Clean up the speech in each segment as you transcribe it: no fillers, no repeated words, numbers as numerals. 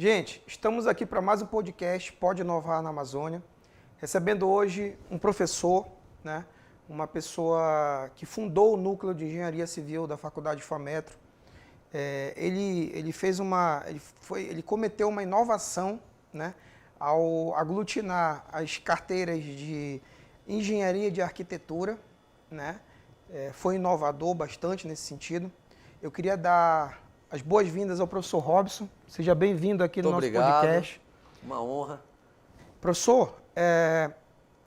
Gente, estamos aqui para mais um podcast Pode Inovar na Amazônia, recebendo hoje um professor, né, uma pessoa que fundou o Núcleo de Engenharia Civil da Faculdade FAMetro. Ele cometeu uma inovação, né, ao aglutinar as carteiras de Engenharia de Arquitetura, né, foi inovador bastante nesse sentido. Eu queria dar as boas-vindas ao professor Robson. Seja bem-vindo aqui no nosso podcast. Uma honra. Professor,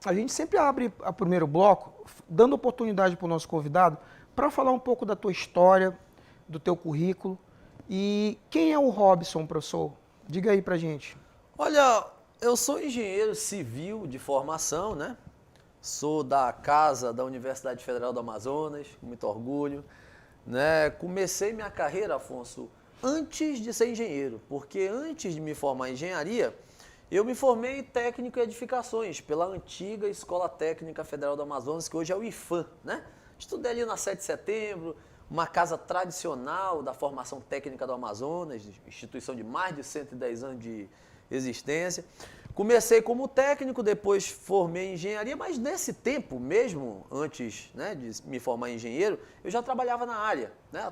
a gente sempre abre o primeiro bloco dando oportunidade para o nosso convidado para falar um pouco da tua história, do teu currículo. E quem é o Robson, professor? Diga aí pra gente. Olha, eu sou engenheiro civil de formação, né? Sou da casa da Universidade Federal do Amazonas, com muito orgulho. Né? Comecei minha carreira, Afonso, antes de ser engenheiro, porque antes de me formar em engenharia, eu me formei em técnico em edificações pela antiga Escola Técnica Federal do Amazonas, que hoje é o IFAM, né? Estudei ali na 7 de setembro, uma casa tradicional da formação técnica do Amazonas, instituição de mais de 110 anos de existência. Comecei como técnico, depois formei em engenharia, mas nesse tempo, mesmo antes, né, de me formar em engenheiro, eu já trabalhava na área, né?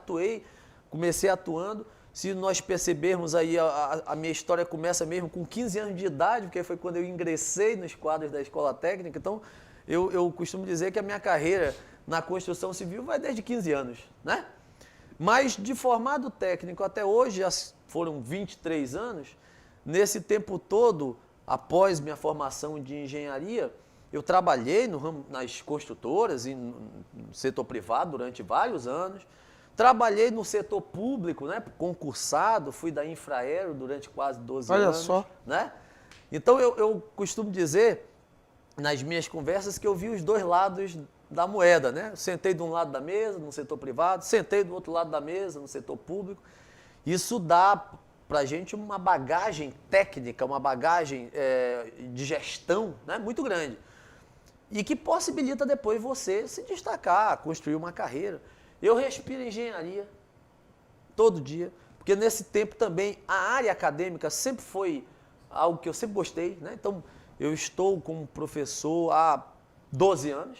Comecei atuando. Se nós percebermos aí, a minha história começa mesmo com 15 anos de idade, porque foi quando eu ingressei nos quadros da escola técnica. Então, eu costumo dizer que a minha carreira na construção civil vai desde 15 anos, né? Mas de formado técnico até hoje, já foram 23 anos, nesse tempo todo, após minha formação de engenharia, eu trabalhei nas construtoras, no setor privado durante vários anos, trabalhei no setor público, né, concursado, fui da Infraero durante quase 12 anos. Olha só. Né? Então eu costumo dizer, nas minhas conversas, que eu vi os dois lados da moeda, né? Sentei de um lado da mesa, no setor privado, sentei do outro lado da mesa, no setor público. Isso dá para a gente uma bagagem técnica, uma bagagem de gestão, né, muito grande. E que possibilita depois você se destacar, construir uma carreira. Eu respiro engenharia todo dia, porque nesse tempo também a área acadêmica sempre foi algo que eu sempre gostei, né? Então, eu estou como professor há 12 anos,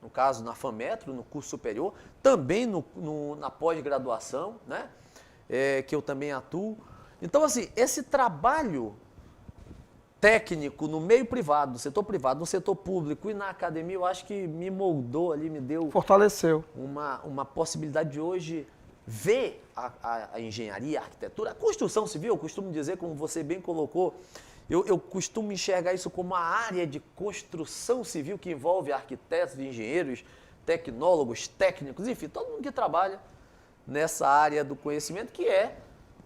no caso na FAMetro, no curso superior, também na pós-graduação, né? Que eu também atuo. Então, assim, esse trabalho técnico no meio privado, no setor público e na academia, eu acho que me moldou ali, me deu... Fortaleceu. Uma possibilidade de hoje ver a engenharia, a arquitetura, a construção civil. Eu costumo dizer, como você bem colocou, eu costumo enxergar isso como a área de construção civil que envolve arquitetos, engenheiros, tecnólogos, técnicos, enfim, todo mundo que trabalha nessa área do conhecimento, que é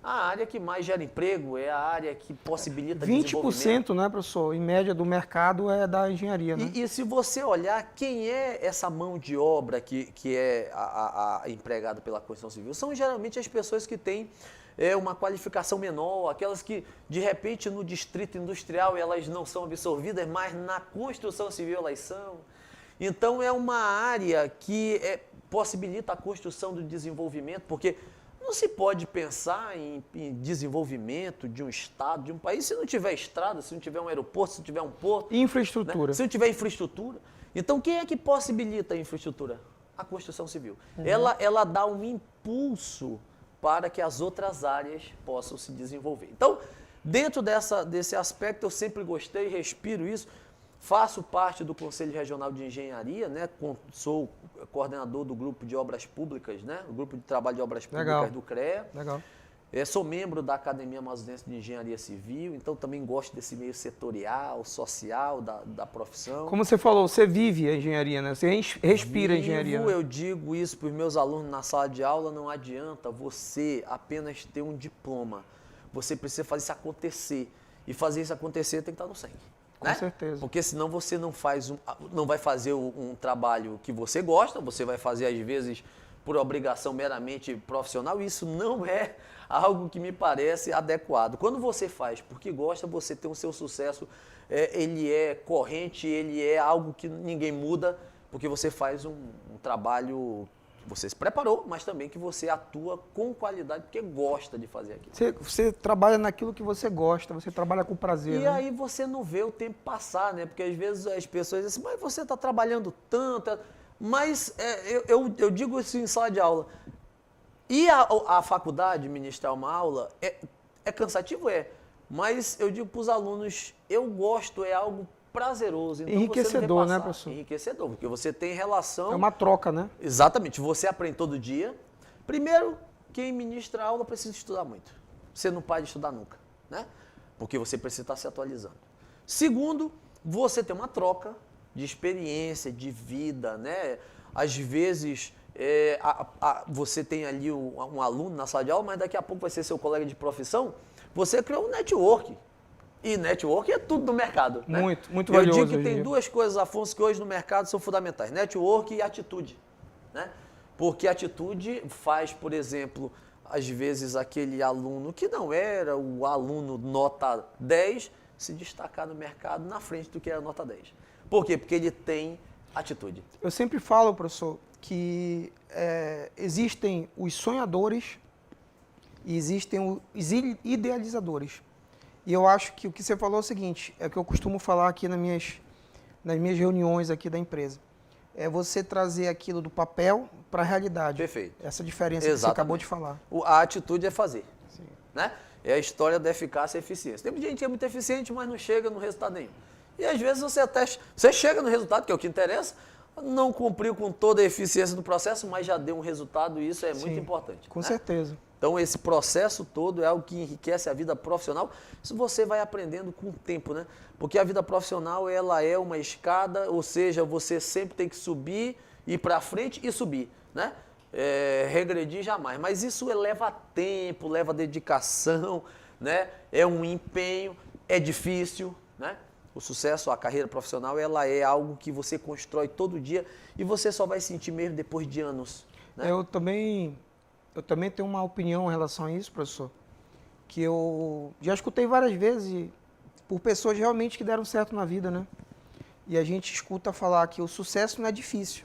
a área que mais gera emprego, é a área que possibilita 20%, né, professor, em média do mercado é da engenharia, né? E se você olhar quem é essa mão de obra que é a empregada pela construção civil, são geralmente as pessoas que têm uma qualificação menor, aquelas que, de repente, no distrito industrial elas não são absorvidas, mas na construção civil elas são. Então, é uma área que possibilita a construção do desenvolvimento, porque não se pode pensar em desenvolvimento de um estado, de um país, se não tiver estrada, se não tiver um aeroporto, se não tiver um porto. Infraestrutura. Né? Se não tiver infraestrutura. Então, quem é que possibilita a infraestrutura? A construção civil. Uhum. Ela dá um impulso para que as outras áreas possam se desenvolver. Então, dentro desse aspecto, eu sempre gostei, respiro isso. Faço parte do Conselho Regional de Engenharia, né? Sou coordenador do Grupo de Obras Públicas, né? O Grupo de Trabalho de Obras Públicas do CREA. Legal. Sou membro da Academia Amazonense de Engenharia Civil, então também gosto desse meio setorial, social, da profissão. Como você falou, você vive a engenharia, né? Você respira a engenharia. Né? Eu digo isso para os meus alunos na sala de aula, não adianta você apenas ter um diploma. Você precisa fazer isso acontecer. E fazer isso acontecer tem que estar no sangue. Com certeza. Porque senão você não vai fazer um trabalho que você gosta, você vai fazer às vezes por obrigação meramente profissional, e isso não é algo que me parece adequado. Quando você faz porque gosta, você tem o seu sucesso, ele é corrente, ele é algo que ninguém muda, porque você faz um trabalho você se preparou, mas também que você atua com qualidade, porque gosta de fazer aquilo. Você trabalha naquilo que você gosta, você trabalha com prazer. E né? aí você não vê o tempo passar, né? Porque às vezes as pessoas dizem assim, mas você está trabalhando tanto. Mas eu digo isso em sala de aula. E a faculdade, ministrar uma aula, é cansativo? É. Mas eu digo para os alunos, eu gosto, é algo prazeroso. Então Enriquecedor, você né, professor? Enriquecedor, porque você tem relação... É uma troca, né? Exatamente, você aprende todo dia. Primeiro, quem ministra aula precisa estudar muito. Você não para de estudar nunca, né? Porque você precisa estar se atualizando. Segundo, você tem uma troca de experiência, de vida, né? Às vezes, você tem ali um aluno na sala de aula, mas daqui a pouco vai ser seu colega de profissão. Você criou um network. E network é tudo no mercado. Né? Muito valioso. Eu digo que tem duas coisas, Afonso, que hoje no mercado são fundamentais. Network e atitude. Né? Porque atitude faz, por exemplo, às vezes aquele aluno que não era o aluno nota 10 se destacar no mercado na frente do que era nota 10. Por quê? Porque ele tem atitude. Eu sempre falo, professor, que existem os sonhadores e existem os idealizadores. E eu acho que o que você falou é o seguinte, é o que eu costumo falar aqui nas minhas reuniões aqui da empresa. É você trazer aquilo do papel para a realidade. Perfeito. Essa diferença Exatamente. que você acabou de falar. A atitude é fazer. Sim. Né? É a história da eficácia e eficiência. Tem muita gente que é muito eficiente, mas não chega no resultado nenhum. E às vezes você chega no resultado, que é o que interessa, não cumpriu com toda a eficiência do processo, mas já deu um resultado e isso é muito importante. Com né? certeza. Então esse processo todo é algo que enriquece a vida profissional. Isso você vai aprendendo com o tempo, né? Porque a vida profissional ela é uma escada, ou seja, você sempre tem que subir, ir para frente e subir, né? Regredir jamais. Mas isso leva tempo, leva dedicação, né? É um empenho, é difícil, né? O sucesso, a carreira profissional, ela é algo que você constrói todo dia e você só vai sentir mesmo depois de anos. Né? Eu também tenho uma opinião em relação a isso, professor, que eu já escutei várias vezes por pessoas realmente que deram certo na vida, né? E a gente escuta falar que o sucesso não é difícil.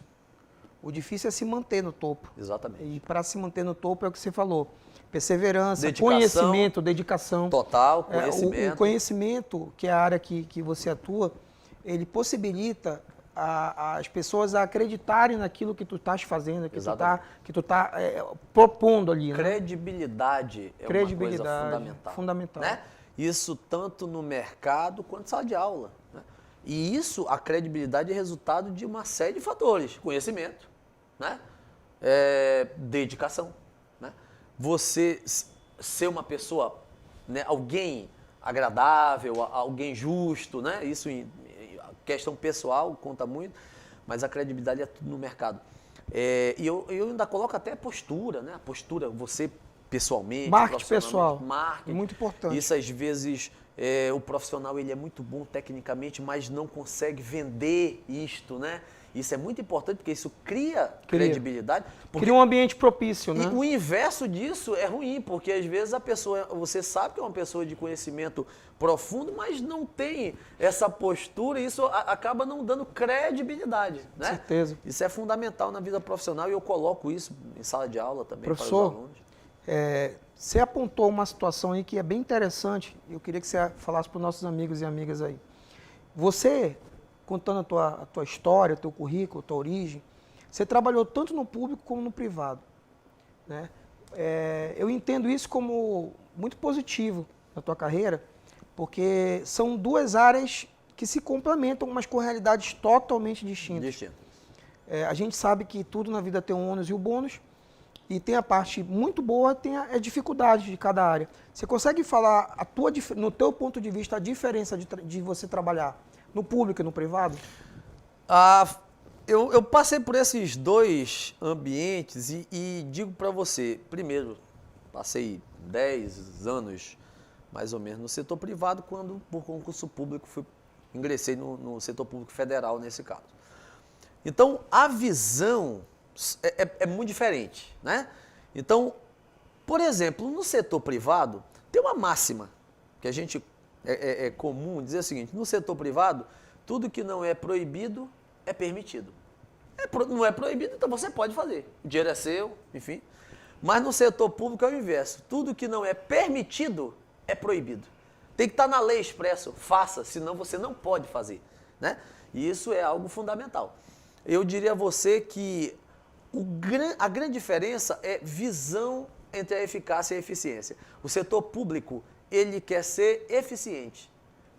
O difícil é se manter no topo. Exatamente. E para se manter no topo é o que você falou. Perseverança, dedicação, conhecimento, dedicação. Total, conhecimento. O conhecimento, que é a área que você atua, ele possibilita as pessoas a acreditarem naquilo que tu estás fazendo, que tu tá propondo ali. Credibilidade é uma coisa fundamental. Né? Isso tanto no mercado quanto na sala de aula. Né? E isso, a credibilidade é resultado de uma série de fatores. Conhecimento, né? Dedicação. Né? Você ser uma pessoa, né? Alguém agradável, alguém justo, né? Isso questão pessoal conta muito, mas a credibilidade é tudo no mercado. E eu ainda coloco até a postura, né? A postura, você pessoalmente, marketing pessoal, marketing, é muito importante. Isso às vezes o profissional ele é muito bom tecnicamente, mas não consegue vender isto, né? Isso é muito importante porque isso cria credibilidade. Cria um ambiente propício, né? E o inverso disso é ruim, porque às vezes a pessoa, você sabe que é uma pessoa de conhecimento profundo, mas não tem essa postura e isso acaba não dando credibilidade, né? Com certeza. Isso é fundamental na vida profissional e eu coloco isso em sala de aula também para os alunos. Você apontou uma situação aí que é bem interessante, eu queria que você falasse para os nossos amigos e amigas aí. Você, contando a tua história, o teu currículo, a tua origem, você trabalhou tanto no público como no privado. Né? Eu entendo isso como muito positivo na tua carreira, porque são duas áreas que se complementam, mas com realidades totalmente distintas. A gente sabe que tudo na vida tem um ônus e o bônus, e tem a parte muito boa, tem a dificuldade de cada área. Você consegue falar, no teu ponto de vista, a diferença de você trabalhar no público e no privado? Eu passei por esses dois ambientes e digo para você, primeiro, passei 10 anos, mais ou menos, no setor privado, quando, por concurso público, ingressei no setor público federal, nesse caso. Então, a visão é muito diferente, né? Então, por exemplo, no setor privado, tem uma máxima que a gente é comum dizer o seguinte: no setor privado, tudo que não é proibido é permitido. Não é proibido, então você pode fazer. O dinheiro é seu, enfim. Mas no setor público é o inverso. Tudo que não é permitido é proibido. Tem que estar na lei expresso, faça, senão você não pode fazer, né? E isso é algo fundamental. Eu diria a você que a grande diferença é visão entre a eficácia e a eficiência. O setor público, ele quer ser eficiente.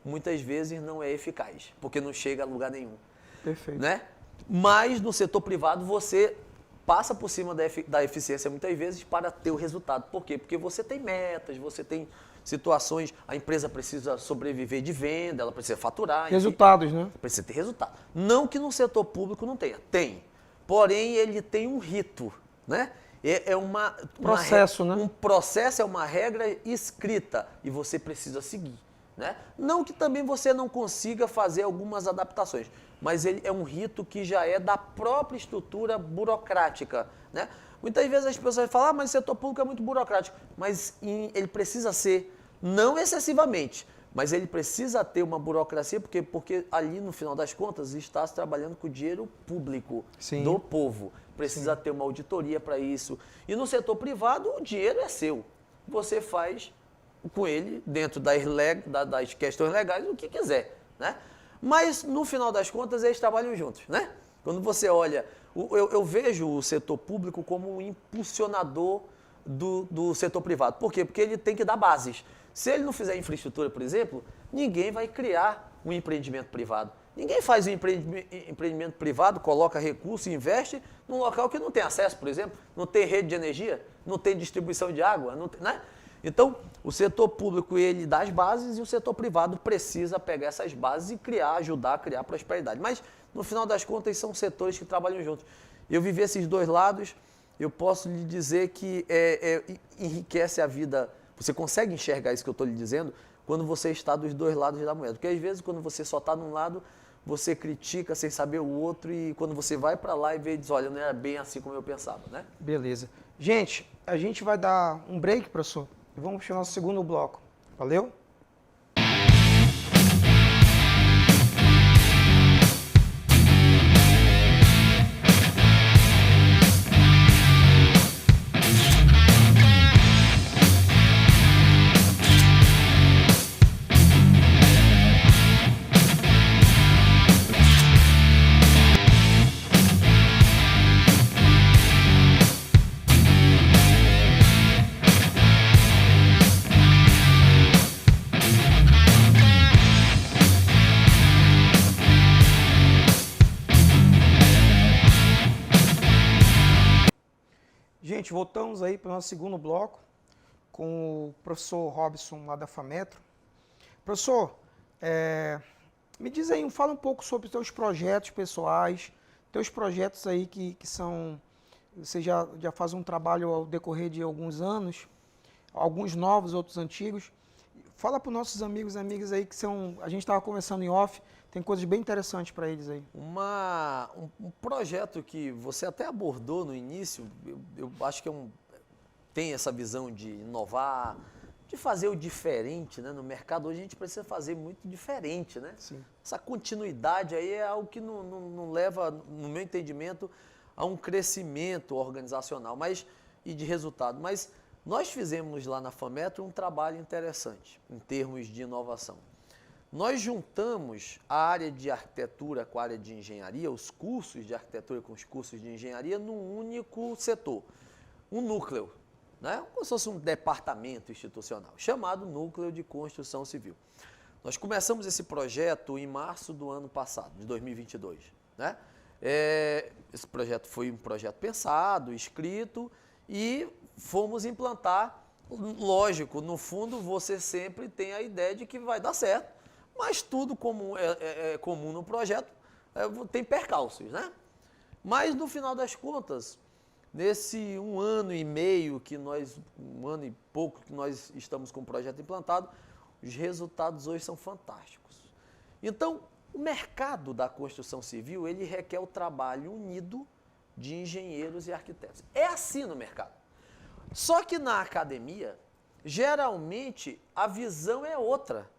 Muitas vezes não é eficaz, porque não chega a lugar nenhum. Perfeito. Né? Mas no setor privado você passa por cima da eficiência muitas vezes para ter o resultado. Por quê? Porque você tem metas, você tem situações, a empresa precisa sobreviver de venda, ela precisa faturar. Resultados, enfim, né? Precisa ter resultado. Não que no setor público não tenha, tem. Porém, ele tem um rito, né? Processo, né? Um processo é uma regra escrita e você precisa seguir, né? Não que também você não consiga fazer algumas adaptações, mas ele é um rito que já é da própria estrutura burocrática, né? Muitas vezes as pessoas falam, mas o setor público é muito burocrático, mas ele precisa ser, não excessivamente, mas ele precisa ter uma burocracia, porque ali, no final das contas, está se trabalhando com o dinheiro público. Sim. Do povo. Precisa ter uma auditoria para isso. E no setor privado, o dinheiro é seu. Você faz com ele, dentro das questões legais, o que quiser, né? Mas, no final das contas, eles trabalham juntos, né? Quando você olha, eu vejo o setor público como um impulsionador do setor privado. Por quê? Porque ele tem que dar bases. Se ele não fizer infraestrutura, por exemplo, ninguém vai criar um empreendimento privado. Ninguém faz um empreendimento privado, coloca recurso, investe num local que não tem acesso, por exemplo, não tem rede de energia, não tem distribuição de água, não tem, né? Então, o setor público, ele dá as bases e o setor privado precisa pegar essas bases e ajudar a criar prosperidade. Mas, no final das contas, são setores que trabalham juntos. Eu vivi esses dois lados, eu posso lhe dizer que enriquece a vida. Você consegue enxergar isso que eu estou lhe dizendo quando você está dos dois lados da moeda. Porque, às vezes, quando você só está num lado, você critica sem saber o outro e quando você vai para lá e vê e diz, olha, não era bem assim como eu pensava, né? Beleza. Gente, a gente vai dar um break, professor, e vamos para o nosso segundo bloco. Valeu? Gente, voltamos aí para o nosso segundo bloco com o professor Robson lá da FAMetro. Professor, me diz aí, fala um pouco sobre os teus projetos pessoais, teus projetos aí que são, você já faz um trabalho ao decorrer de alguns anos, alguns novos, outros antigos. Fala para os nossos amigos e amigas aí que são, a gente estava conversando em off, tem coisas bem interessantes para eles aí. Um projeto que você até abordou no início, eu acho que tem essa visão de inovar, de fazer o diferente, né? No mercado hoje a gente precisa fazer muito diferente, né? Sim. Essa continuidade aí é algo que não leva, no meu entendimento, a um crescimento organizacional e de resultado. Mas nós fizemos lá na FAMetro um trabalho interessante em termos de inovação. Nós juntamos a área de arquitetura com a área de engenharia, os cursos de arquitetura com os cursos de engenharia num único setor, um núcleo, né? Como se fosse um departamento institucional, chamado Núcleo de Construção Civil. Nós começamos esse projeto em março do ano passado, de 2022, né? Esse projeto foi um projeto pensado, escrito e fomos implantar. Lógico, no fundo você sempre tem a ideia de que vai dar certo, mas tudo como é comum no projeto, tem percalços, né? Mas, no final das contas, nesse 1 ano e meio, 1 ano e pouco que nós estamos com o projeto implantado, os resultados hoje são fantásticos. Então, o mercado da construção civil, ele requer o trabalho unido de engenheiros e arquitetos. É assim no mercado. Só que na academia, geralmente, a visão é outra.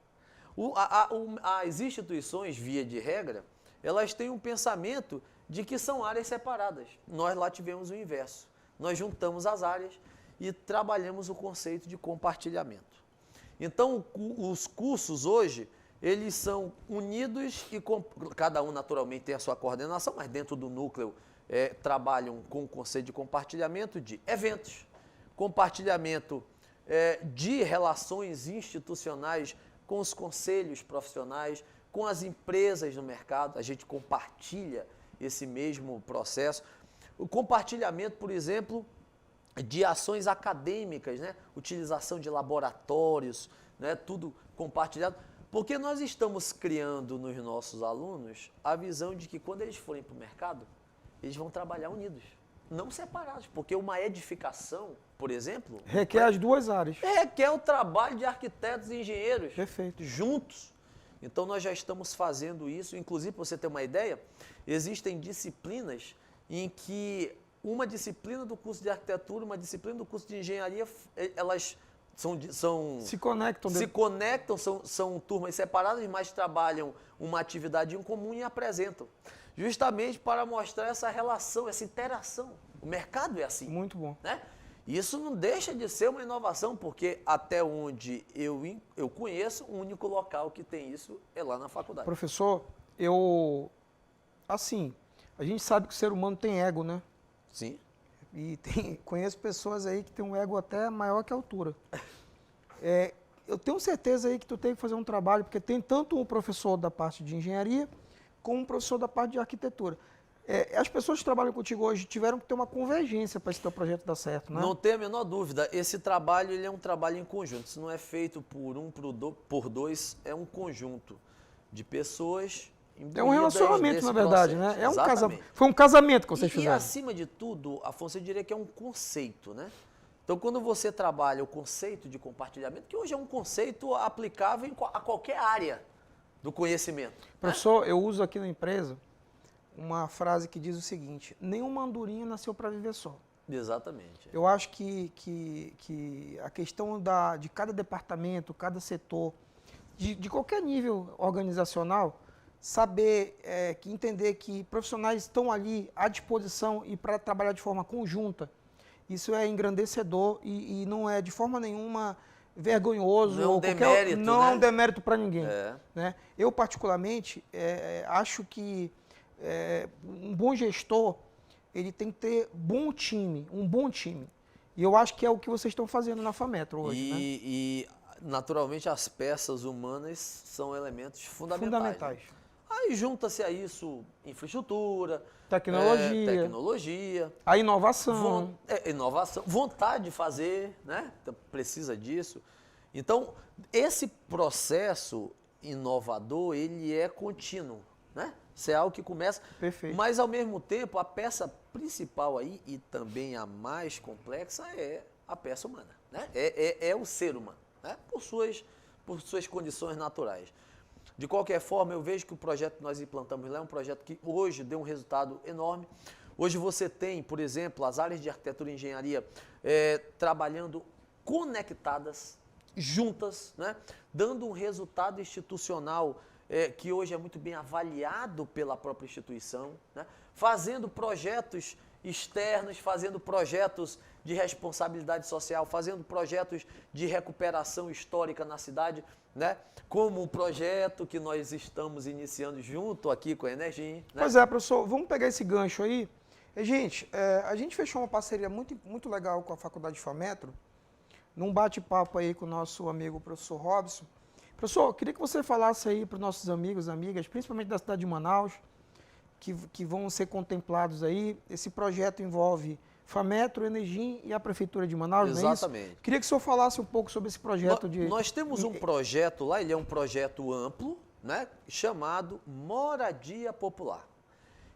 As instituições, via de regra, elas têm um pensamento de que são áreas separadas. Nós lá tivemos o inverso. Nós juntamos as áreas e trabalhamos o conceito de compartilhamento. Então, os cursos hoje, eles são unidos e cada um naturalmente tem a sua coordenação, mas dentro do núcleo trabalham com o conceito de compartilhamento de eventos, compartilhamento de relações institucionais com os conselhos profissionais, com as empresas no mercado, a gente compartilha esse mesmo processo. O compartilhamento, por exemplo, de ações acadêmicas, né? Utilização de laboratórios, né? Tudo compartilhado, porque nós estamos criando nos nossos alunos a visão de que quando eles forem para o mercado, eles vão trabalhar unidos, não separados, porque uma edificação, por exemplo... Requer as duas áreas. Requer o trabalho de arquitetos e engenheiros. Perfeito. Juntos. Então, nós já estamos fazendo isso. Inclusive, para você ter uma ideia, existem disciplinas em que uma disciplina do curso de arquitetura, uma disciplina do curso de engenharia, elas se conectam, são turmas separadas, mas trabalham uma atividade em comum e apresentam. Justamente para mostrar essa relação, essa interação. O mercado é assim. Muito bom. Né? Isso não deixa de ser uma inovação, porque até onde eu conheço, o único local que tem isso é lá na faculdade. Professor, assim, a gente sabe que o ser humano tem ego, né? Sim. E conheço pessoas aí que têm um ego até maior que a altura. Eu tenho certeza aí que tu tem que fazer um trabalho, porque tem tanto um professor da parte de engenharia, como um professor da parte de arquitetura. As pessoas que trabalham contigo hoje tiveram que ter uma convergência para esse teu projeto dar certo, né? Não tem a menor dúvida. Esse trabalho ele é um trabalho em conjunto. Isso não é feito por dois, é um conjunto de pessoas. É um relacionamento, na verdade, processo. né? Foi um casamento que vocês fizeram. E, acima de tudo, Afonso, eu diria que é um conceito, né? Então, quando você trabalha o conceito de compartilhamento, que hoje é um conceito aplicável a qualquer área do conhecimento. Professor, eu uso aqui na empresa uma frase que diz o seguinte: nenhuma andorinha nasceu para viver só. Exatamente. Eu acho que a questão de cada departamento, cada setor, de qualquer nível organizacional, saber, entender que profissionais estão ali à disposição e para trabalhar de forma conjunta, isso é engrandecedor e não é de forma nenhuma vergonhoso. Não é um demérito, não né? é um demérito para ninguém. É. Né? Eu, particularmente, acho que um bom gestor, ele tem que ter um bom time. E eu acho que é o que vocês estão fazendo na FAMetro hoje. E naturalmente, as peças humanas são elementos fundamentais. Né? Aí junta-se a isso infraestrutura, tecnologia, a inovação. Inovação, vontade de fazer, né? Então, precisa disso. Então, esse processo inovador, ele é contínuo, né? Isso é algo que começa. Perfeito. Mas, ao mesmo tempo, a peça principal aí, e também a mais complexa, é a peça humana, né? É o ser humano, né? Por suas condições naturais. De qualquer forma, eu vejo que o projeto que nós implantamos lá é um projeto que hoje deu um resultado enorme. Hoje você tem, por exemplo, as áreas de arquitetura e engenharia trabalhando conectadas, juntas, né? Dando um resultado institucional que hoje é muito bem avaliado pela própria instituição, né? Fazendo projetos externos, fazendo projetos de responsabilidade social, fazendo projetos de recuperação histórica na cidade, né? Como o projeto que nós estamos iniciando junto aqui com a Energin. Né? Pois é, professor, vamos pegar esse gancho aí. Gente, a gente fechou uma parceria muito legal com a Faculdade de FAMetro, num bate-papo aí com o nosso amigo professor Robson. Professor, eu queria que você falasse aí para os nossos amigos e amigas, principalmente da cidade de Manaus, que vão ser contemplados aí. Esse projeto envolve FAMetro, Energin e a Prefeitura de Manaus, Exatamente. Não é isso? Queria que o senhor falasse um pouco sobre esse projeto. Nós temos um projeto lá, ele é um projeto amplo, né, chamado Moradia Popular.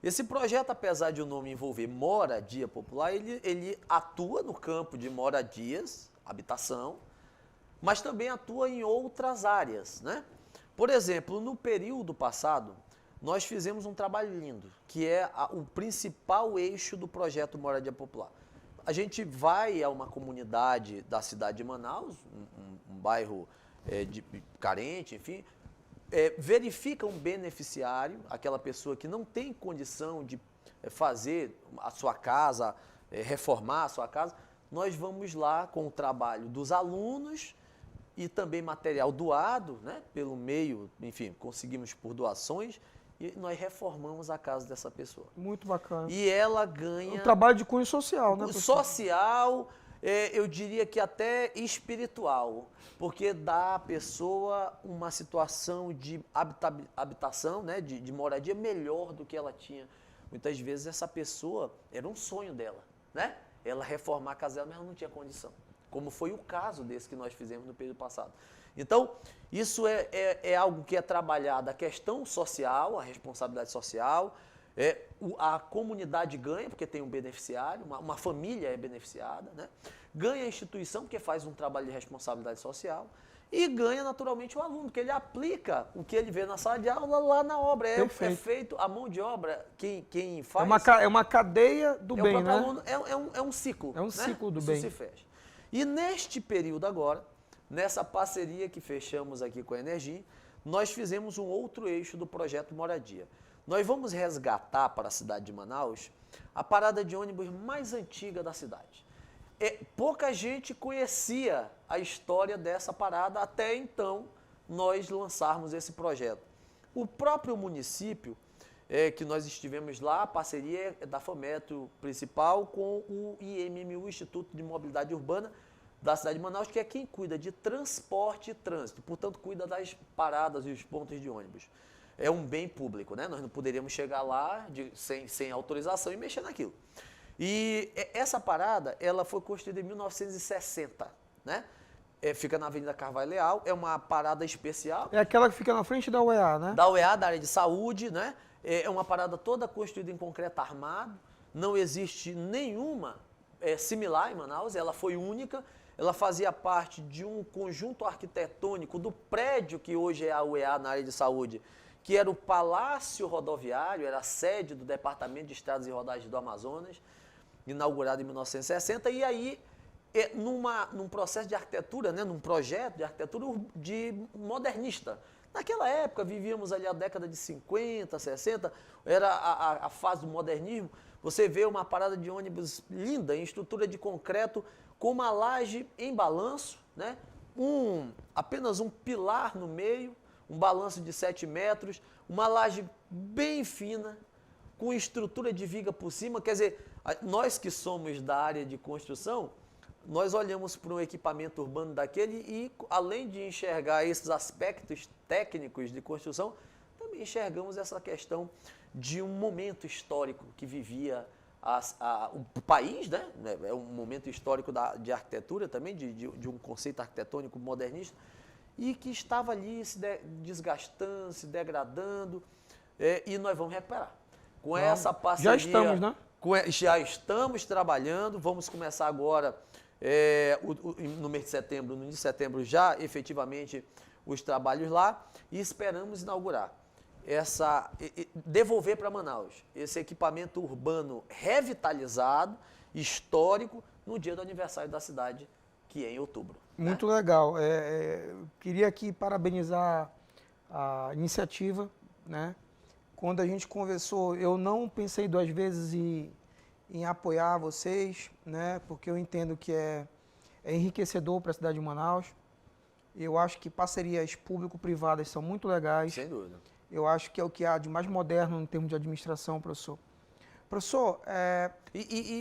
Esse projeto, apesar de o nome envolver moradia popular, ele atua no campo de moradias, habitação, mas também atua em outras áreas, né? Por exemplo, no período passado, nós fizemos um trabalho lindo, que é o principal eixo do projeto Moradia Popular. A gente vai a uma comunidade da cidade de Manaus, um bairro carente, enfim, verifica um beneficiário, aquela pessoa que não tem condição de fazer a sua casa, reformar a sua casa, nós vamos lá com o trabalho dos alunos e também material doado, né, pelo meio, enfim, conseguimos por doações, e nós reformamos a casa dessa pessoa. Muito bacana. E ela ganha... Um trabalho de cunho social, né, professor? Social, eu diria que até espiritual, porque dá à pessoa uma situação de habitação, né, de moradia melhor do que ela tinha. Muitas vezes essa pessoa, era um sonho dela, né? Ela reformar a casa dela, mas ela não tinha condição. Como foi o caso desse que nós fizemos no período passado. Então, isso é algo que é trabalhado, a questão social, a responsabilidade social, a comunidade ganha, porque tem um beneficiário, uma família é beneficiada, né? Ganha a instituição, porque faz um trabalho de responsabilidade social, e ganha naturalmente o aluno, porque ele aplica o que ele vê na sala de aula lá na obra. É feito, a mão de obra, quem faz... É uma cadeia do bem, né? Aluno, é um ciclo. É um ciclo do bem. Isso se fecha. E neste período agora, nessa parceria que fechamos aqui com a Energia, nós fizemos um outro eixo do projeto Moradia. Nós vamos resgatar para a cidade de Manaus a parada de ônibus mais antiga da cidade. Pouca gente conhecia a história dessa parada até então nós lançarmos esse projeto. O próprio município, que nós estivemos lá, a parceria da FAMetro principal com o IMMU, Instituto de Mobilidade Urbana da cidade de Manaus, que é quem cuida de transporte e trânsito, portanto cuida das paradas e os pontos de ônibus. É um bem público, né? Nós não poderíamos chegar lá sem autorização e mexer naquilo. E essa parada, ela foi construída em 1960, né? Fica na Avenida Carvalho Leal, é uma parada especial. É aquela que fica na frente da UEA, né? Da UEA, da área de saúde, né? É uma parada toda construída em concreto armado, não existe nenhuma similar em Manaus, ela foi única, ela fazia parte de um conjunto arquitetônico do prédio que hoje é a UEA na área de saúde, que era o Palácio Rodoviário, era a sede do Departamento de Estradas e Rodagens do Amazonas, inaugurado em 1960, e aí, num processo de arquitetura, né, num projeto de arquitetura modernista. Naquela época, vivíamos ali a década de 50, 60, era a fase do modernismo. Você vê uma parada de ônibus linda, em estrutura de concreto, com uma laje em balanço, né, apenas um pilar no meio, um balanço de 7 metros, uma laje bem fina, com estrutura de viga por cima. Quer dizer, nós que somos da área de construção, nós olhamos para um equipamento urbano daquele e, além de enxergar esses aspectos técnicos de construção, também enxergamos essa questão de um momento histórico que vivia o país, né? É um momento histórico de arquitetura também, de um conceito arquitetônico modernista, e que estava ali se desgastando, se degradando, e nós vamos recuperar. Com essa parceria... Já estamos, né? Já estamos trabalhando, vamos começar agora, no mês de setembro, no início de setembro, já efetivamente os trabalhos lá, e esperamos inaugurar, devolver para Manaus esse equipamento urbano revitalizado, histórico, no dia do aniversário da cidade, que é em outubro. Muito legal. Queria aqui parabenizar a iniciativa, né? Quando a gente conversou, eu não pensei 2 vezes em apoiar vocês, né? Porque eu entendo que é enriquecedor para a cidade de Manaus. Eu acho que parcerias público-privadas são muito legais. Sem dúvida. Eu acho que é o que há de mais moderno em termos de administração, professor. Professor,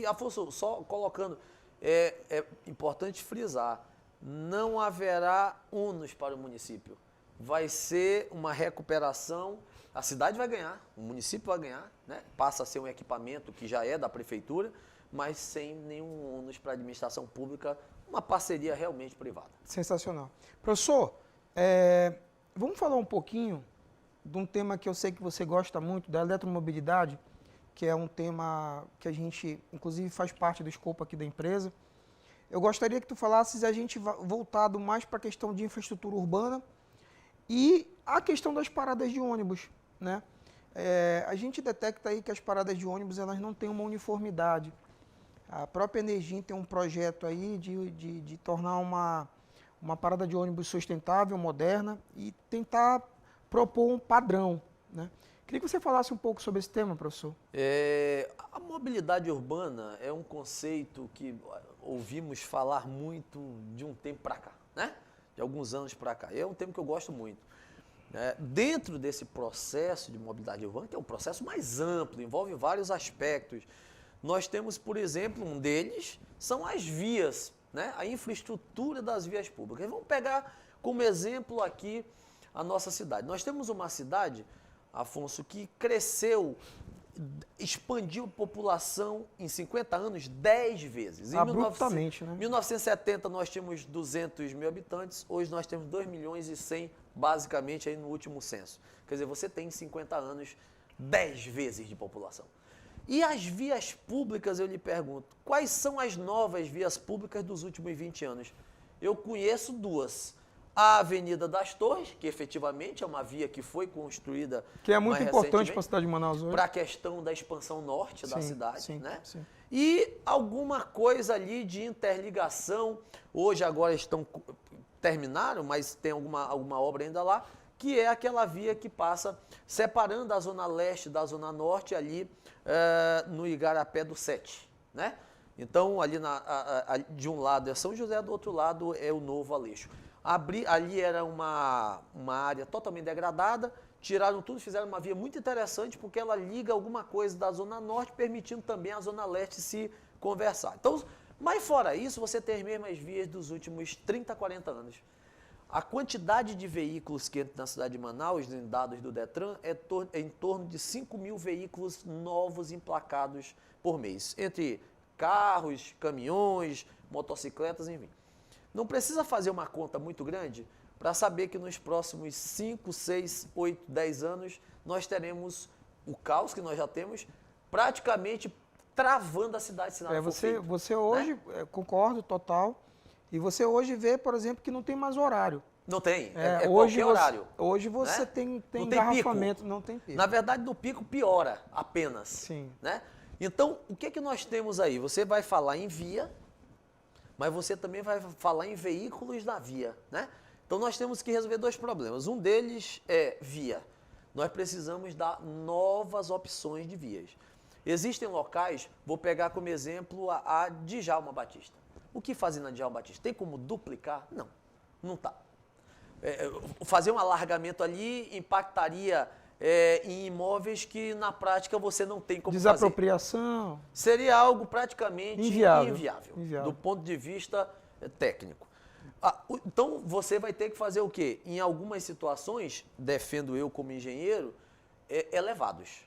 Afonso, só colocando, é importante frisar, não haverá ônus para o município. Vai ser uma recuperação, a cidade vai ganhar, o município vai ganhar, né? Passa a ser um equipamento que já é da prefeitura, mas sem nenhum ônus para a administração pública, uma parceria realmente privada. Sensacional. Professor, vamos falar um pouquinho de um tema que eu sei que você gosta muito, da eletromobilidade, que é um tema que a gente, inclusive, faz parte do escopo aqui da empresa. Eu gostaria que tu falasses a gente voltado mais para a questão de infraestrutura urbana e a questão das paradas de ônibus, né? A gente detecta aí que as paradas de ônibus elas não têm uma uniformidade. A própria Energia tem um projeto aí de tornar uma parada de ônibus sustentável, moderna e tentar propor um padrão, né? Queria que você falasse um pouco sobre esse tema, professor. A mobilidade urbana é um conceito que ouvimos falar muito de um tempo para cá, né? De alguns anos para cá. É um tema que eu gosto muito. Dentro desse processo de mobilidade urbana, que é um processo mais amplo, envolve vários aspectos, nós temos, por exemplo, um deles são as vias, né? A infraestrutura das vias públicas. Vamos pegar como exemplo aqui a nossa cidade. Nós temos uma cidade, Afonso, que cresceu, expandiu a população em 50 anos 10 vezes. Abruptamente, né? Em 1970 nós tínhamos 200 mil habitantes, hoje nós temos 2 milhões e 100, basicamente, aí no último censo. Quer dizer, você tem em 50 anos 10 vezes de população. E as vias públicas, eu lhe pergunto, quais são as novas vias públicas dos últimos 20 anos? Eu conheço duas. A Avenida das Torres, que efetivamente é uma via que foi construída que é muito importante para a cidade de Manaus hoje. Para a questão da expansão norte da cidade, sim, né? Sim. E alguma coisa ali de interligação, hoje agora terminaram, mas tem alguma obra ainda lá, que é aquela via que passa separando a zona leste da zona norte ali no Igarapé do 7, né? Então ali de um lado é São José, do outro lado é o Novo Aleixo. Ali era uma área totalmente degradada, tiraram tudo, fizeram uma via muito interessante, porque ela liga alguma coisa da Zona Norte, permitindo também a Zona Leste se conversar. Então, mas fora isso, você tem as mesmas vias dos últimos 30, 40 anos. A quantidade de veículos que entram na cidade de Manaus, em dados do Detran, é em torno de 5 mil veículos novos emplacados por mês, entre carros, caminhões, motocicletas, enfim. Não precisa fazer uma conta muito grande para saber que nos próximos 5, 6, 8, 10 anos nós teremos o caos que nós já temos praticamente travando a cidade se nada for feito, você hoje, né? Concordo total, e você hoje vê, por exemplo, que não tem mais horário. Não tem, hoje qualquer horário. Hoje você, né? tem engarrafamento, não tem pico. Na verdade, no pico piora apenas. Sim. Né? Então, o que nós temos aí? Você vai falar em via, mas você também vai falar em veículos na via, né? Então nós temos que resolver dois problemas. Um deles é via. Nós precisamos dar novas opções de vias. Existem locais, vou pegar como exemplo a Djalma Batista. O que fazer na Djalma Batista? Tem como duplicar? Não, não está. Fazer um alargamento ali impactaria em imóveis que na prática você não tem como Desapropriação. fazer. Seria algo praticamente inviável. Do ponto de vista técnico. Então você vai ter que fazer o quê? Em algumas situações, defendo eu como engenheiro, elevados.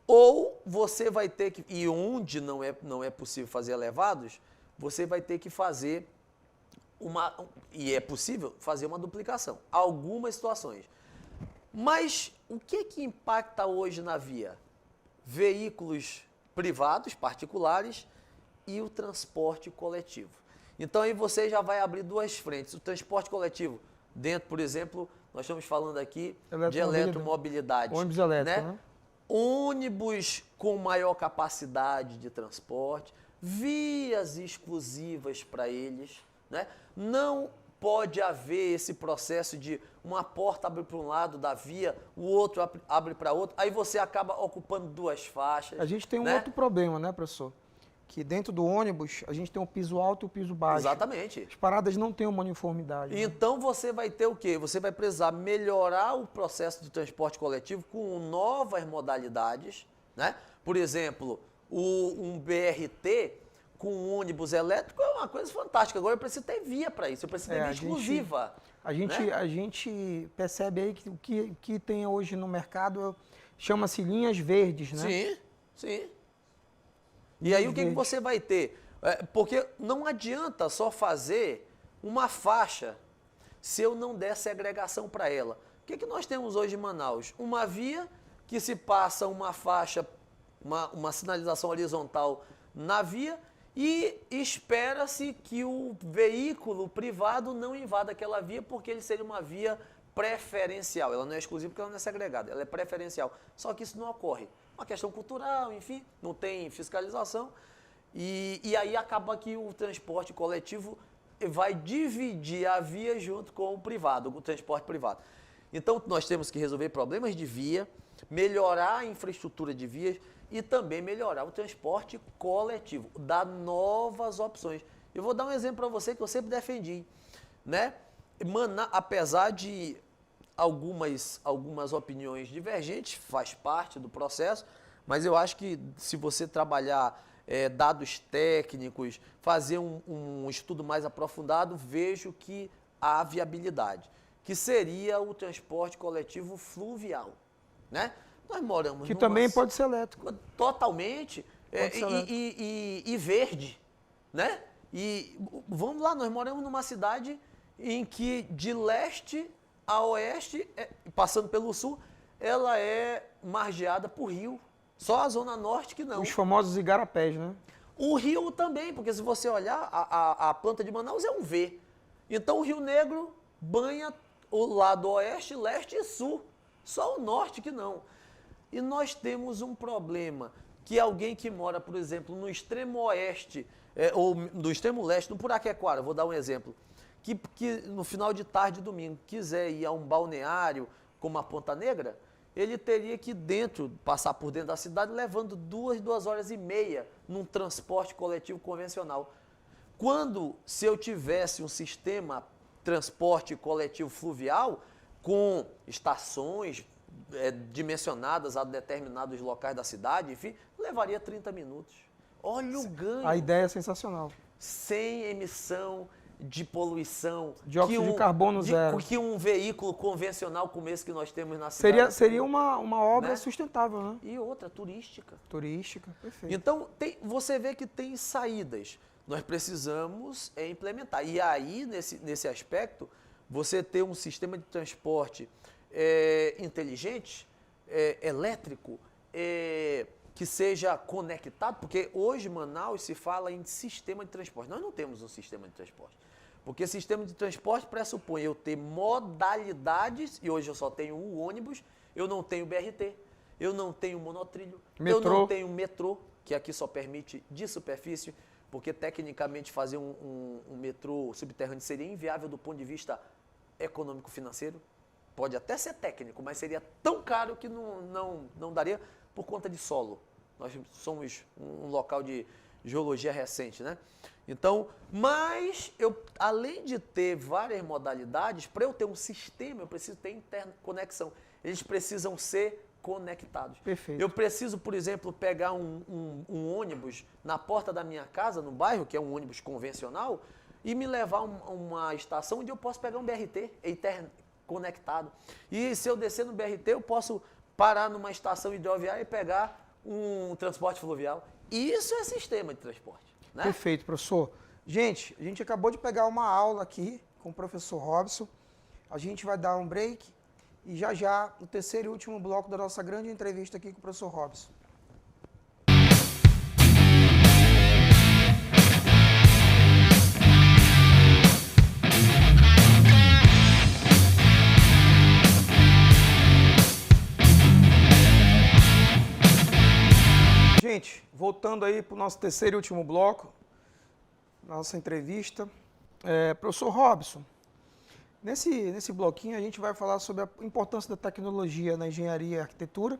Ou você vai ter que, e onde não é possível fazer elevados, você vai ter que fazer e é possível fazer uma duplicação. Algumas situações. Mas o que impacta hoje na via? Veículos privados, particulares e o transporte coletivo. Então aí você já vai abrir duas frentes. O transporte coletivo, dentro, por exemplo, nós estamos falando aqui de eletromobilidade. Ônibus elétrico, né? Ônibus com maior capacidade de transporte, vias exclusivas para eles, né? Não pode haver esse processo de uma porta abre para um lado da via, o outro abre para outro, aí você acaba ocupando duas faixas. A gente tem um outro problema, né, professor? Que dentro do ônibus a gente tem o piso alto e o piso baixo. Exatamente. As paradas não têm uma uniformidade. Então você vai ter o quê? Você vai precisar melhorar o processo de transporte coletivo com novas modalidades, né? Por exemplo, um BRT com um ônibus elétrico é uma coisa fantástica. Agora eu preciso ter via para isso, eu preciso ter via exclusiva. A gente percebe aí que o que tem hoje no mercado chama-se linhas verdes, né? Sim, sim. E aí o que você vai ter? Porque não adianta só fazer uma faixa se eu não der segregação para ela. O que nós temos hoje em Manaus? Uma via que se passa uma faixa, uma sinalização horizontal na via e espera-se que o veículo privado não invada aquela via porque ele seria uma via preferencial. Ela não é exclusiva porque ela não é segregada, ela é preferencial. Só que isso não ocorre. Uma questão cultural, enfim, não tem fiscalização. E aí acaba que o transporte coletivo vai dividir a via junto com o privado, o transporte privado. Então, nós temos que resolver problemas de via, melhorar a infraestrutura de vias e também melhorar o transporte coletivo, dar novas opções. Eu vou dar um exemplo para você que eu sempre defendi, né? Manaus, apesar de algumas opiniões divergentes, faz parte do processo, mas eu acho que se você trabalhar dados técnicos, fazer um estudo mais aprofundado, vejo que há viabilidade, que seria o transporte coletivo fluvial, né? Nós moramos Que também pode ser elétrico. Totalmente, Pode ser e verde, né? E vamos lá, nós moramos numa cidade em que de leste a oeste, passando pelo sul, ela é margeada por rio. Só a zona norte que não. Os famosos igarapés, né? O rio também, porque se você olhar, a planta de Manaus é um V. Então o Rio Negro banha o lado oeste, leste e sul. Só o norte que não. E nós temos um problema, que alguém que mora, por exemplo, no extremo oeste, ou no extremo leste, no Puraquequara, vou dar um exemplo, que no final de tarde, domingo, quiser ir a um balneário como a Ponta Negra, ele teria que passar por dentro da cidade, levando 2 horas e meia num transporte coletivo convencional. Se eu tivesse um sistema transporte coletivo fluvial, com estações dimensionadas a determinados locais da cidade, enfim, levaria 30 minutos. Olha o ganho. A ideia é sensacional. Sem emissão de poluição. Dióxido de carbono zero. Que um veículo convencional como esse que nós temos na cidade. Seria uma obra, né, sustentável, né? E outra, turística. Turística, perfeito. Então, você vê que tem saídas. Nós precisamos implementar. E aí, nesse aspecto, você ter um sistema de transporte inteligente, elétrico, que seja conectado, porque hoje Manaus se fala em sistema de transporte. Nós não temos um sistema de transporte. Porque sistema de transporte pressupõe eu ter modalidades, e hoje eu só tenho o ônibus, eu não tenho BRT, eu não tenho monotrilho, eu não tenho metrô, que aqui só permite de superfície, porque tecnicamente fazer um metrô subterrâneo seria inviável do ponto de vista econômico-financeiro. Pode até ser técnico, mas seria tão caro que não daria por conta de solo. Nós somos um local de geologia recente, né? Então, mas além de ter várias modalidades, para eu ter um sistema, eu preciso ter interconexão. Eles precisam ser conectados. Perfeito. Eu preciso, por exemplo, pegar um ônibus na porta da minha casa, no bairro, que é um ônibus convencional, e me levar a uma estação onde eu posso pegar um BRT interconectado. E se eu descer no BRT, eu posso parar numa estação hidroviária e pegar um transporte fluvial. Isso é sistema de transporte. Né? Perfeito, professor. Gente, a gente acabou de pegar uma aula aqui com o professor Robson. A gente vai dar um break e já, o terceiro e último bloco da nossa grande entrevista aqui com o professor Robson. Gente, voltando aí para o nosso terceiro e último bloco, nossa entrevista. Professor Robson, nesse bloquinho a gente vai falar sobre a importância da tecnologia na engenharia e arquitetura.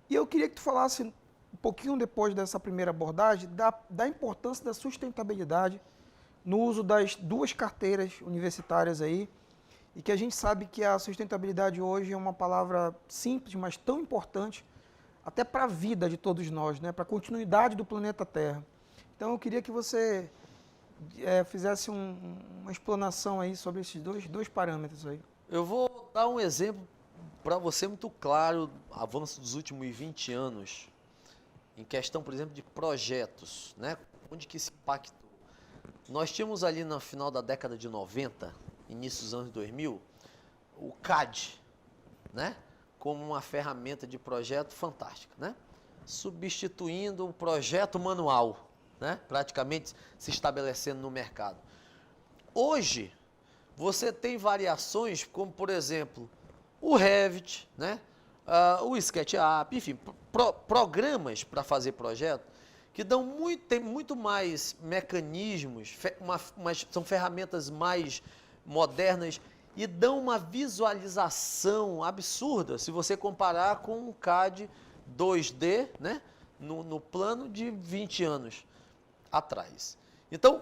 E eu queria que tu falasse um pouquinho depois dessa primeira abordagem da importância da sustentabilidade no uso das duas carteiras universitárias aí. E que a gente sabe que a sustentabilidade hoje é uma palavra simples, mas tão importante até para a vida de todos nós, né? Para a continuidade do planeta Terra. Então, eu queria que você fizesse uma explanação aí sobre esses dois parâmetros aí. Eu vou dar um exemplo para você muito claro, avanço dos últimos 20 anos, em questão, por exemplo, de projetos, né? Onde que se impactou. Nós tínhamos ali no final da década de 90, início dos anos 2000, o CAD, né? Como uma ferramenta de projeto fantástica, né? Substituindo o projeto manual, né? Praticamente se estabelecendo no mercado. Hoje, você tem variações como, por exemplo, o Revit, né? O SketchUp, enfim, programas para fazer projeto que tem muito mais mecanismos, são ferramentas mais modernas e dão uma visualização absurda se você comparar com um CAD 2D, né, no plano de 20 anos atrás. Então,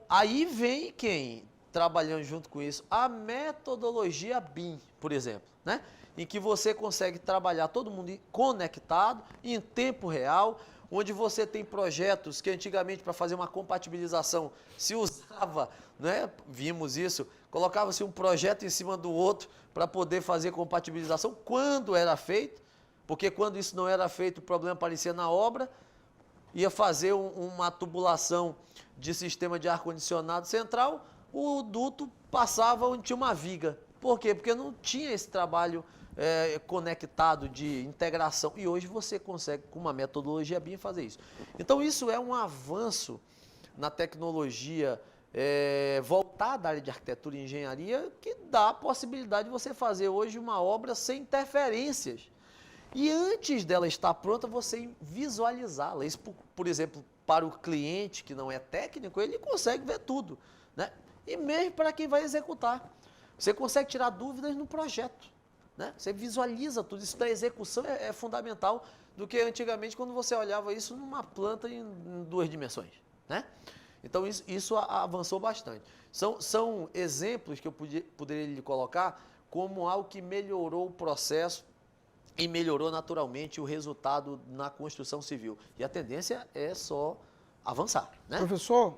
aí vem quem? Trabalhando junto com isso, a metodologia BIM, por exemplo, né? Em que você consegue trabalhar todo mundo conectado, em tempo real, onde você tem projetos que antigamente para fazer uma compatibilização se usava, né? Vimos isso, colocava-se um projeto em cima do outro para poder fazer compatibilização quando era feito, porque quando isso não era feito o problema aparecia na obra, ia fazer uma tubulação de sistema de ar-condicionado central, o duto passava onde tinha uma viga. Por quê? Porque não tinha esse trabalho conectado de integração. E hoje você consegue, com uma metodologia BIM, fazer isso. Então, isso é um avanço na tecnologia voltada à área de arquitetura e engenharia, que dá a possibilidade de você fazer hoje uma obra sem interferências. E antes dela estar pronta, você visualizá-la. Isso, por exemplo, para o cliente que não é técnico, ele consegue ver tudo, né? E mesmo para quem vai executar. Você consegue tirar dúvidas no projeto, né? Você visualiza tudo. Isso da execução é fundamental do que antigamente quando você olhava isso numa planta em 2 dimensões, né? Então isso avançou bastante. São exemplos que eu poderia lhe colocar como algo que melhorou o processo e melhorou naturalmente o resultado na construção civil. E a tendência é só avançar, né? Professor,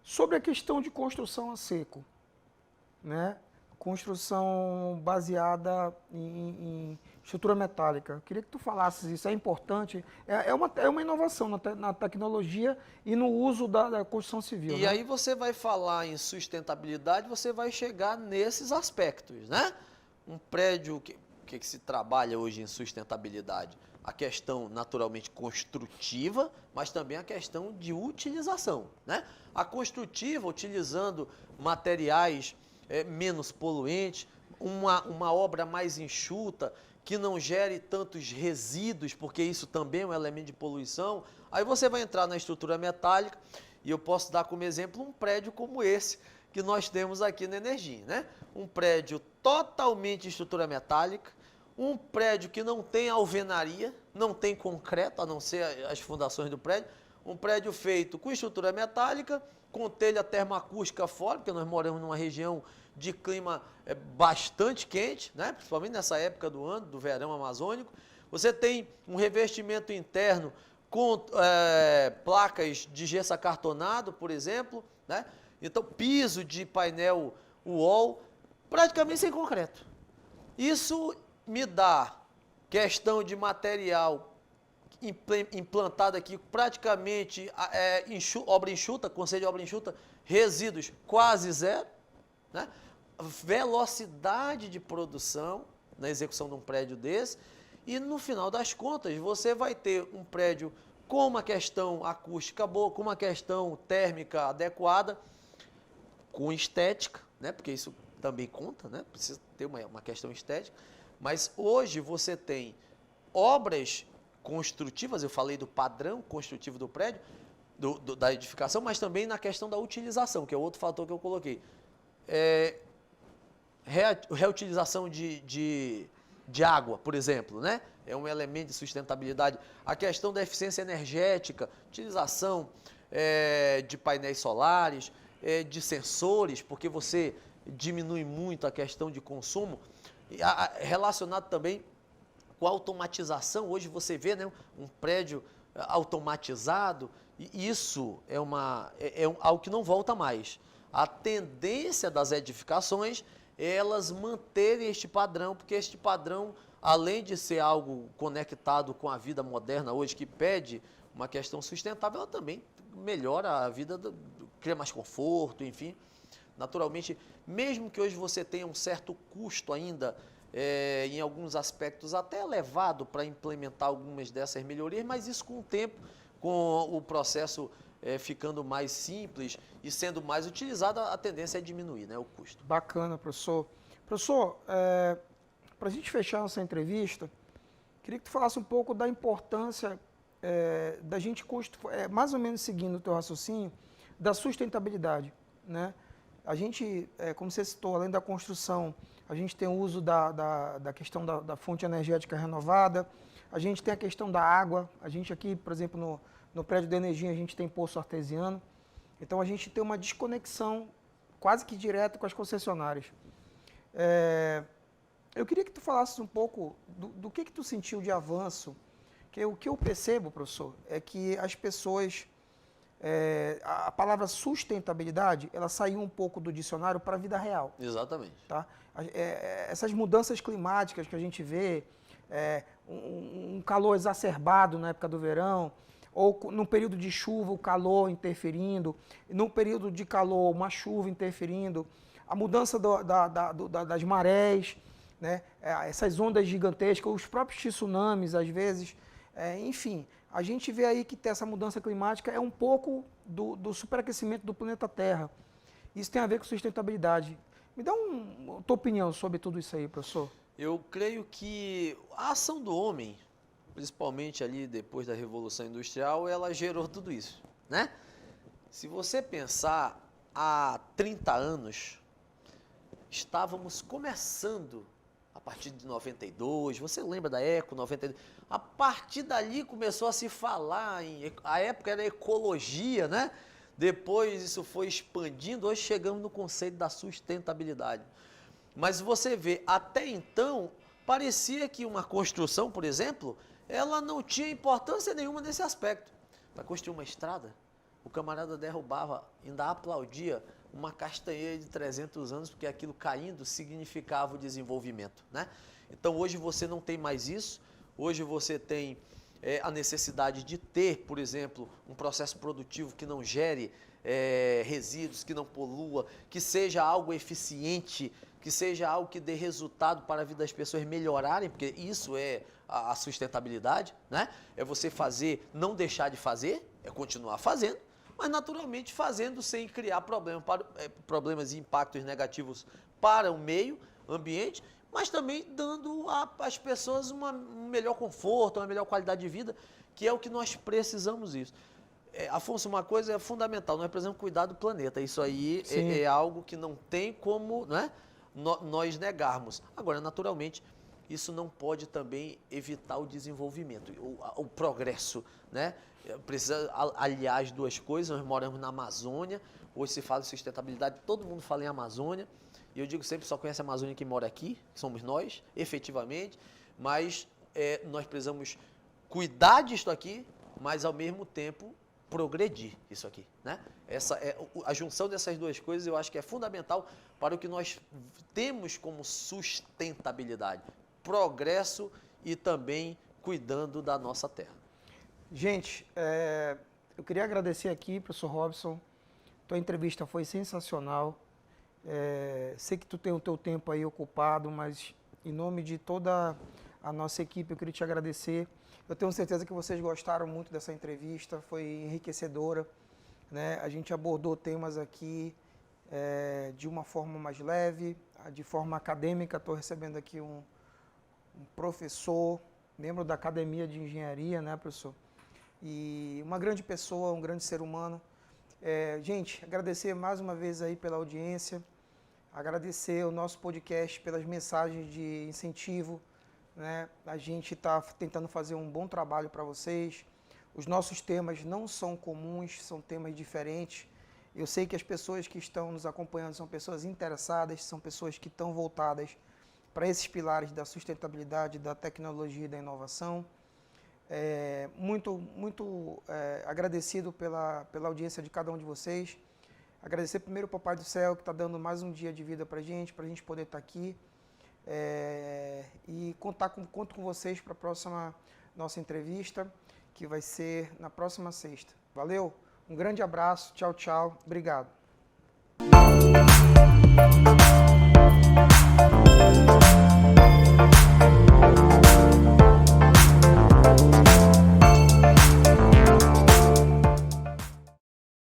sobre a questão de construção a seco, né? Construção baseada em estrutura metálica. Eu queria que tu falasses isso, é importante, é uma inovação na tecnologia e no uso da construção civil. E né? aí você vai falar em sustentabilidade, você vai chegar nesses aspectos, né? Um prédio que se trabalha hoje em sustentabilidade? A questão naturalmente construtiva, mas também a questão de utilização, né? A construtiva, utilizando materiais menos poluentes, uma obra mais enxuta, que não gere tantos resíduos, porque isso também é um elemento de poluição. Aí você vai entrar na estrutura metálica, e eu posso dar como exemplo um prédio como esse, que nós temos aqui na Energia, né? Um prédio totalmente de estrutura metálica, um prédio que não tem alvenaria, não tem concreto, a não ser as fundações do prédio, um prédio feito com estrutura metálica, com telha termoacústica fora, porque nós moramos numa região de clima bastante quente, né? Principalmente nessa época do ano, do verão amazônico. Você tem um revestimento interno com placas de gesso acartonado, por exemplo, né? Então, piso de painel wall, praticamente sem concreto. Isso me dá questão de material implantado aqui, praticamente obra enxuta, conceito de obra enxuta, resíduos quase zero, né? Velocidade de produção na execução de um prédio desse, e no final das contas você vai ter um prédio com uma questão acústica boa, com uma questão térmica adequada, com estética, né? Porque isso também conta, né? Precisa ter uma questão estética, mas hoje você tem obras construtivas, eu falei do padrão construtivo do prédio, da edificação, mas também na questão da utilização, que é outro fator que eu coloquei. Reutilização de água, por exemplo, né? É um elemento de sustentabilidade. A questão da eficiência energética, utilização de painéis solares, de sensores, porque você diminui muito a questão de consumo, relacionado também com a automatização. Hoje você vê, né, um prédio automatizado, e isso é algo que não volta mais. A tendência das edificações é elas manterem este padrão, porque este padrão, além de ser algo conectado com a vida moderna hoje, que pede uma questão sustentável, ela também melhora a vida, cria mais conforto, enfim. Naturalmente, mesmo que hoje você tenha um certo custo ainda, em alguns aspectos até elevado para implementar algumas dessas melhorias, mas isso com o tempo, com o processo ficando mais simples e sendo mais utilizado, a tendência é diminuir, né, o custo. Bacana, professor. Professor, para a gente fechar nossa entrevista, queria que tu falasse um pouco da importância da gente mais ou menos seguindo o teu raciocínio, da sustentabilidade, né? A gente, como você citou, além da construção, a gente tem o uso da questão da fonte energética renovada, a gente tem a questão da água, a gente aqui, por exemplo, no prédio da energia, a gente tem poço artesiano, então a gente tem uma desconexão quase que direta com as concessionárias. Eu queria que tu falasses um pouco do que tu sentiu de avanço, que o que eu percebo, professor, é que as pessoas, a palavra sustentabilidade, ela saiu um pouco do dicionário para a vida real. Exatamente. Tá? Essas mudanças climáticas que a gente vê, um calor exacerbado na época do verão, ou no período de chuva o calor interferindo, no período de calor uma chuva interferindo, a mudança das marés, né? Essas ondas gigantescas, os próprios tsunamis às vezes, enfim, a gente vê aí que essa mudança climática é um pouco do superaquecimento do planeta Terra. Isso tem a ver com sustentabilidade. Me dá tua opinião sobre tudo isso aí, professor. Eu creio que a ação do homem, principalmente ali depois da Revolução Industrial, ela gerou tudo isso, né? Se você pensar, há 30 anos, estávamos começando, a partir de 92, você lembra da Eco 92? A partir dali começou a se falar, a época era ecologia, né? Depois isso foi expandindo, hoje chegamos no conceito da sustentabilidade. Mas você vê, até então, parecia que uma construção, por exemplo, ela não tinha importância nenhuma nesse aspecto. Para construir uma estrada, o camarada derrubava, ainda aplaudia uma castanheira de 300 anos, porque aquilo caindo significava o desenvolvimento, né? Então hoje você não tem mais isso, hoje você tem a necessidade de ter, por exemplo, um processo produtivo que não gere resíduos, que não polua, que seja algo eficiente, que seja algo que dê resultado para a vida das pessoas melhorarem, porque isso é a sustentabilidade, né? É você fazer, não deixar de fazer, é continuar fazendo, mas naturalmente fazendo sem criar problemas e impactos negativos para o meio ambiente, mas também dando às pessoas um melhor conforto, uma melhor qualidade de vida, que é o que nós precisamos isso. Afonso, uma coisa é fundamental, nós precisamos cuidar do planeta, isso aí é algo que não tem como, né, nós negarmos. Agora, naturalmente, isso não pode também evitar o desenvolvimento, o progresso, né? Precisa aliar as duas coisas. Nós moramos na Amazônia, hoje se fala de sustentabilidade, todo mundo fala em Amazônia, e eu digo sempre, só conhece a Amazônia quem mora aqui, que somos nós, efetivamente, mas nós precisamos cuidar disso aqui, mas ao mesmo tempo progredir isso aqui, né? A junção dessas duas coisas eu acho que é fundamental para o que nós temos como sustentabilidade, progresso e também cuidando da nossa terra. Gente, eu queria agradecer aqui, professor Robson, tua entrevista foi sensacional, sei que tu tem o teu tempo aí ocupado, mas em nome de toda a nossa equipe eu queria te agradecer. Eu tenho certeza que vocês gostaram muito dessa entrevista, foi enriquecedora, né? A gente abordou temas aqui de uma forma mais leve, de forma acadêmica. Estou recebendo aqui um professor, membro da Academia de Engenharia, né, professor? E uma grande pessoa, um grande ser humano. Gente, agradecer mais uma vez aí pela audiência, agradecer o nosso podcast pelas mensagens de incentivo, né? A gente está tentando fazer um bom trabalho para vocês. Os nossos temas não são comuns, são temas diferentes. Eu sei que as pessoas que estão nos acompanhando são pessoas interessadas, são pessoas que estão voltadas para esses pilares da sustentabilidade, da tecnologia e da inovação. Muito agradecido pela audiência de cada um de vocês. Agradecer primeiro ao Papai do Céu, que está dando mais um dia de vida para a gente poder estar aqui. E conto com vocês para a próxima nossa entrevista, que vai ser na próxima sexta. Valeu, um grande abraço, tchau, tchau, obrigado.